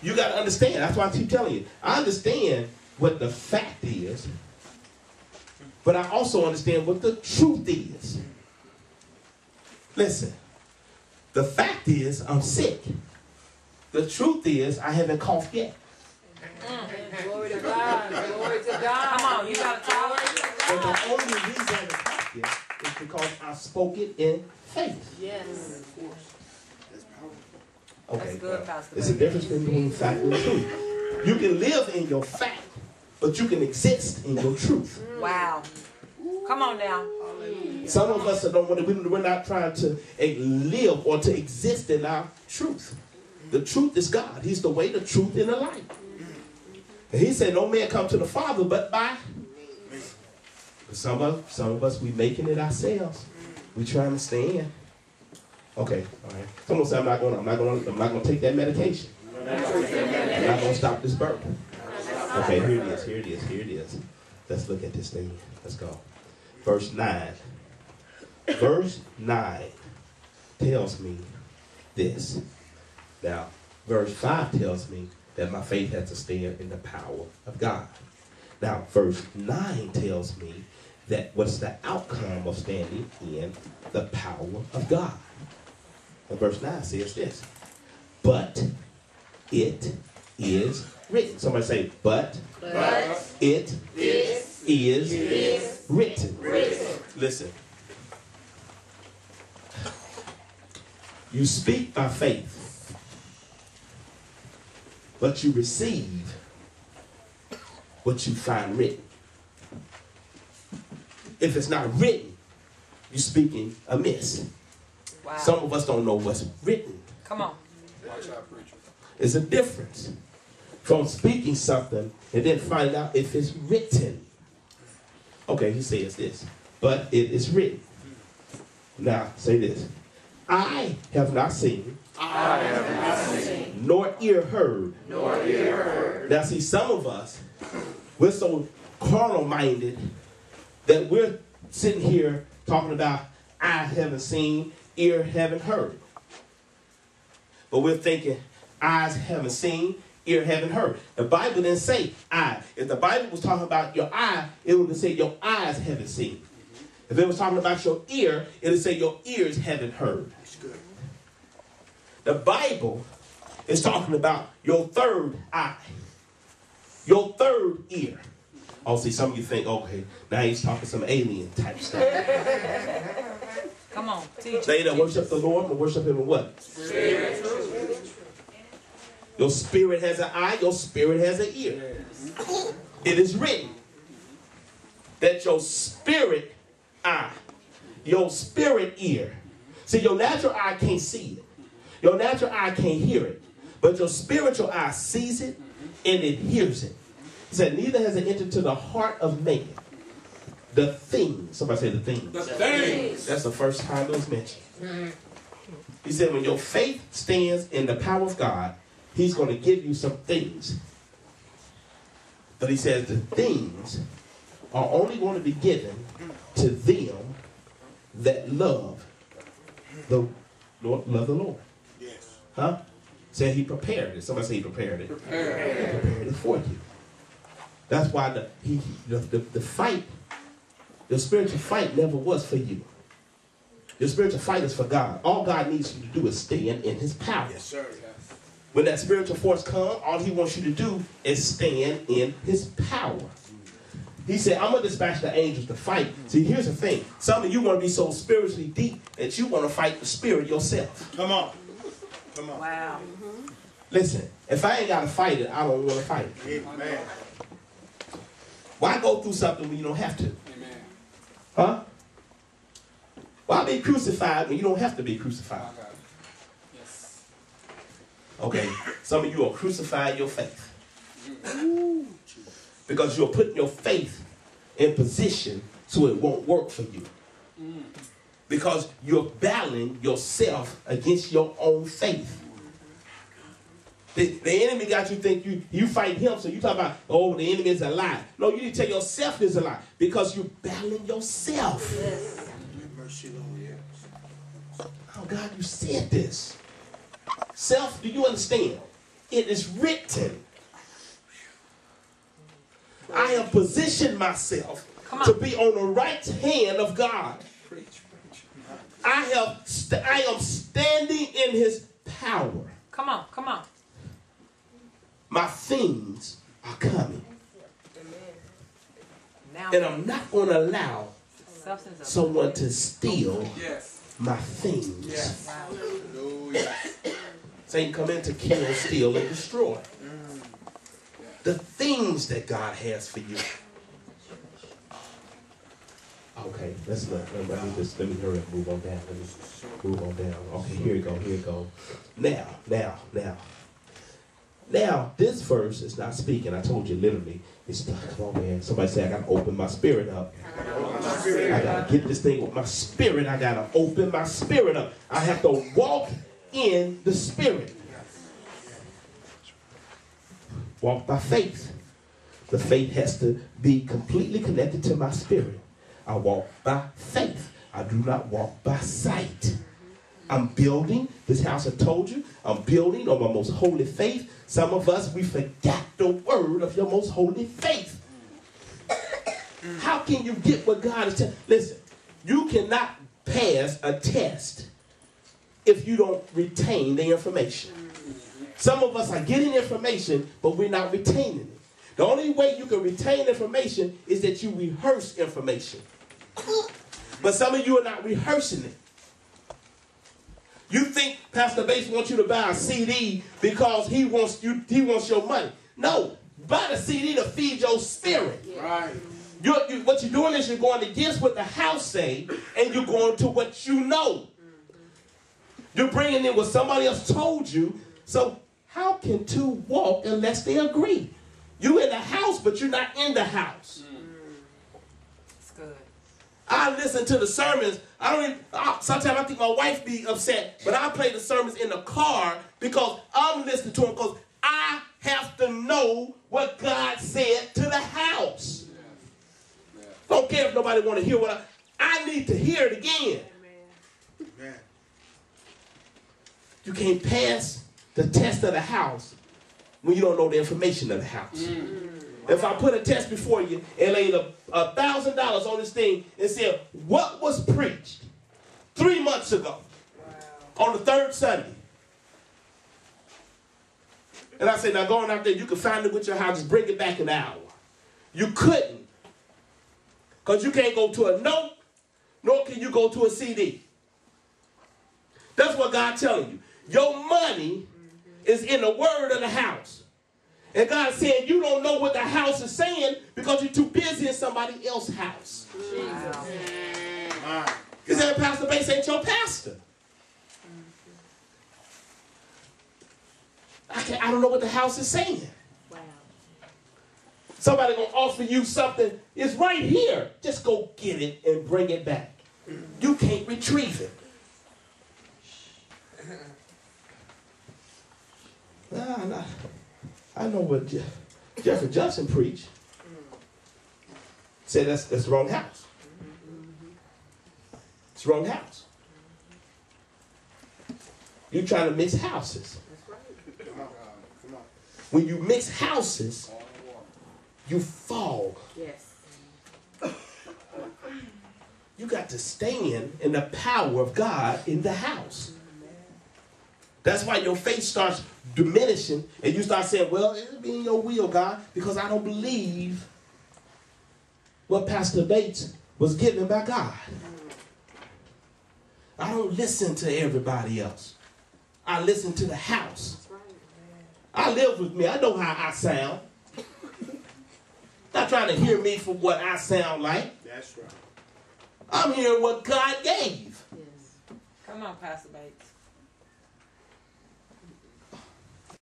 You got to understand. That's why I keep telling you. I understand what the fact is, but I also understand what the truth is. Listen, the fact is I'm sick. The truth is I haven't coughed yet. Glory to God. Glory to God. Come on, you got to talk. But the only reason I haven't coughed yet is because I spoke it in faith. Yes. Okay, That's good, Pastor. there's a difference between fact and truth. You can live in your fact, but you can exist in your truth. Wow. Come on now. Some of us don't want to, we're not trying to live or to exist in our truth. The truth is God. He's the way, the truth, and the light. And he said, no man come to the Father but by me. Some of us, we making it ourselves. We trying to stay in. Okay, all right. Someone say, I'm not going to take that medication. I'm not going to stop this burp. Okay, here it is. Let's look at this thing. Let's go. Verse 9. Verse 9 tells me this. Now, verse 5 tells me that my faith has to stand in the power of God. Now, verse 9 tells me that what's the outcome of standing in the power of God. And verse 9 says this. But it is written. Somebody say, but it is written. Listen. You speak by faith, but you receive what you find written. If it's not written, you're speaking amiss. Wow. Some of us don't know what's written. Come on. It's a difference from speaking something and then find out if it's written. Okay, he says this, but it is written. Now, say this. I have not seen, nor ear heard. Now, see, some of us, we're so carnal-minded that we're sitting here talking about I haven't seen, ear haven't heard. But we're thinking eyes haven't seen, ear haven't heard. The Bible didn't say eye. If the Bible was talking about your eye, it would say your eyes haven't seen. If it was talking about your ear, it would say your ears haven't heard. That's good. The Bible is talking about your third eye, your third ear. Oh, see, some of you think, okay, now he's talking some alien type stuff. Come on, teach. They that worship the Lord will worship him in what? Spirit. Your spirit has an eye, your spirit has an ear. It is written that your spirit eye, your spirit ear. See, your natural eye can't see it. Your natural eye can't hear it. But your spiritual eye sees it and it hears it. He said, neither has it entered to the heart of man. The things. Somebody say the things. The things. That's the first time it was mentioned. He said, when your faith stands in the power of God, he's going to give you some things. But he says the things are only going to be given to them that love the Lord. Yes. Huh? Said he prepared it. Somebody say he prepared it. He prepared it for you. That's why the fight, the spiritual fight never was for you. Your spiritual fight is for God. All God needs you to do is stand in his power. Yes, sir. When that spiritual force comes, all he wants you to do is stand in his power. He said, I'm going to dispatch the angels to fight. See, here's the thing. Some of you want to be so spiritually deep that you want to fight the spirit yourself. Come on. Come on. Wow. Listen, if I ain't got to fight it, I don't want to fight it. Amen. Why go through something when you don't have to? Amen. Huh? Why be crucified when you don't have to be crucified? Yes. Okay, some of you are crucifying your faith. Because you're putting your faith in position so it won't work for you. Because you're battling yourself against your own faith. The enemy got you think you fight him, so you talk about, oh, the enemy is a lie. No, you need to tell yourself it's a lie because you're battling yourself. Yes. Mercy, Lord. Yes. Oh, God, you said this. Self, do you understand? It is written. I have positioned myself to be on the right hand of God. I am standing in his power. Come on, come on. My things are coming. Now, And I'm not going to allow someone to steal my things. Yes. Wow. Satan come in to kill, steal, and destroy. The things that God has for you. Okay, let me hurry up, move on down. Let me move on down. Okay, here we go. Now, this verse is not speaking. I told you literally. It's come on, man. Somebody say, I got to open my spirit up. I got to get this thing with my spirit. I got to open my spirit up. I have to walk in the spirit. Walk by faith. The faith has to be completely connected to my spirit. I walk by faith. I do not walk by sight. I'm building, this house I told you, I'm building on my most holy faith. Some of us, we forgot the word of your most holy faith. How can you get what God is telling? Listen, you cannot pass a test if you don't retain the information. Some of us are getting information, but we're not retaining it. The only way you can retain information is that you rehearse information. But some of you are not rehearsing it. You think Pastor Bates wants you to buy a CD because he wants your money. No, buy the CD to feed your spirit. Right. What you're doing is you're going against what the house say, and you're going to what you know. You're bringing in what somebody else told you. So how can two walk unless they agree? You in the house, but you're not in the house. That's good. I listen to the sermons. Sometimes I think my wife be upset, but I play the sermons in the car because I'm listening to them because I have to know what God said to the house. Don't care if nobody want to hear what I need to hear it again. Amen. You can't pass the test of the house when you don't know the information of the house. If I put a test before you and laid $1,000 on this thing and said, what was preached 3 months ago on the third Sunday? And I said, now going out there, you can find it with your house, just bring it back an hour. You couldn't. Because you can't go to a note, nor can you go to a CD. That's what God's telling you. Your money is in the word of the house. And God said, you don't know what the house is saying because you're too busy in somebody else's house. Wow. He said, Pastor Bates ain't your pastor. I don't know what the house is saying. Wow. Somebody going to offer you something. It's right here. Just go get it and bring it back. You can't retrieve it. I know what Jeffrey Johnson preached. Said that's the wrong house. It's the wrong house. You're trying to mix houses. Come on. When you mix houses, you fall. Yes. You got to stand in the power of God in the house. That's why your faith starts diminishing and you start saying, well, it'll be in your will, God, because I don't believe what Pastor Bates was given by God. I don't listen to everybody else. I listen to the house. I live with me. I know how I sound. Not trying to hear me for what I sound like. That's right. I'm hearing what God gave. Yes. Come on, Pastor Bates.